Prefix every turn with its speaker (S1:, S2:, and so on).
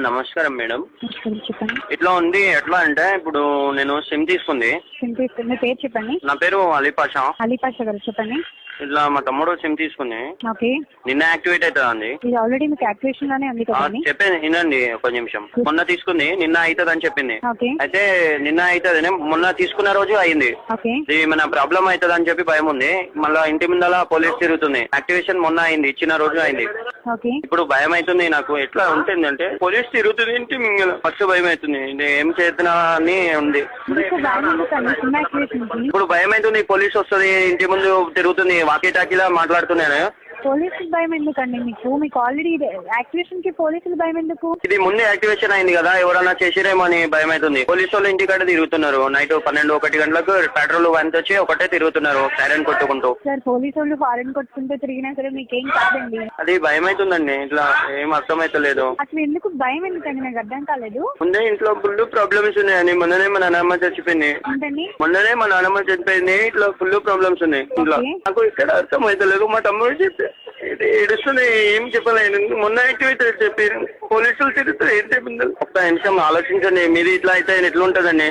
S1: నమస్కారం మేడం.
S2: చెప్పండి.
S1: ఇట్లా ఉంది. ఎట్లా అంటే ఇప్పుడు నేను సిమ్ తీసుకుంది.
S2: మీ పేరు చెప్పండి.
S1: నా పేరు అలీపాషా.
S2: అలీపాషా గారు చెప్పండి.
S1: ఇట్లా మా తమ్ముడు సిమ్ తీసుకుంది.
S2: ఓకే.
S1: నిన్న యాక్టివేట్ అవుతుందా అండి?
S2: ఇది ఆల్రెడీ మీకు యాక్టివేషన్ లోనే ఉంది కదండి.
S1: చెప్పేది వినండి ఒక నిమిషం. మొన్న తీసుకుంది, నిన్న అవుతుంది అని చెప్పింది.
S2: ఓకే.
S1: అయితే నిన్న అవుతుంది, మొన్న తీసుకున్న రోజు అయింది.
S2: ఓకే.
S1: ఇది మన ప్రాబ్లం అవుతుంది అని చెప్పి భయం ఉంది. మళ్ళీ ఇంటి ముందల పోలీస్ తిరుగుతుంది. యాక్టివేషన్ మొన్న అయింది, ఇచ్చిన రోజు అయింది.
S2: ఓకే.
S1: ఇప్పుడు భయం అవుతుంది నాకు. ఎట్లా ఉంటుంది అంటే పోలీస్ తిరుగుతుంది, ఇంటి ఫస్ట్ భయం అవుతుంది. ఏం చేస్తున్నా అని ఉంది. ఇప్పుడు భయం అవుతుంది, పోలీస్ వస్తుంది, ఇంటి ముందు తిరుగుతుంది, వాకీ టాకీలా మాట్లాడుతున్నాను.
S2: పోలీసులు భయం ఎందుకండి మీకు ఆల్రెడీ యాక్టివేషన్ కి పోలీసులు భయం ఎందుకు?
S1: ఇది ముందే యాక్టివేషన్ అయింది కదా, ఎవరన్నా చేసిరేమో అని భయం అవుతుంది. పోలీసు వాళ్ళు ఇంటికాడ తిరుగుతున్నారు. నైట్ 12-1 గంటలకు పెట్రోల్ వ్యాన్ వచ్చి ఒకటే తిరుగుతున్నారు సైరన్ కొట్టుకుంటూ.
S2: సార్ పోలీసు వాళ్ళు హారన్ కొట్టుకుంటూ తిరిగినా సరే మీకేం కాదండి.
S1: అది భయం అవుతుందండి. ఇట్లా ఏం అర్థమైతలేదు.
S2: అసలు ఎందుకు భయం ఎందుకండి నాకు అర్థం కాలేదు.
S1: ముందే ఇంట్లో ఫుల్ ప్రాబ్లమ్స్ ఉన్నాయని. మొన్ననే మా నాన్నమ్మ చచ్చిపోయింది. మొన్ననే మా నాన్నమ్మ చచ్చిపోయింది. ఇట్లా ఫుల్ ప్రాబ్లమ్స్ ఉన్నాయి ఇంట్లో. నాకు ఇక్కడ అర్థం అవుతలేదు. మా తమ్ముడు చెప్పి ఏడుస్తుంది, ఏం చెప్పలేను. మొన్న యాక్టివేట్ చెప్పారు, పోలీసులు తిరుగుతారు, ఏం చెప్పింది. ఒక్క నిమిషం ఆలోచించండి. మీరు ఇట్లా అయితే ఎట్లుంటదండి?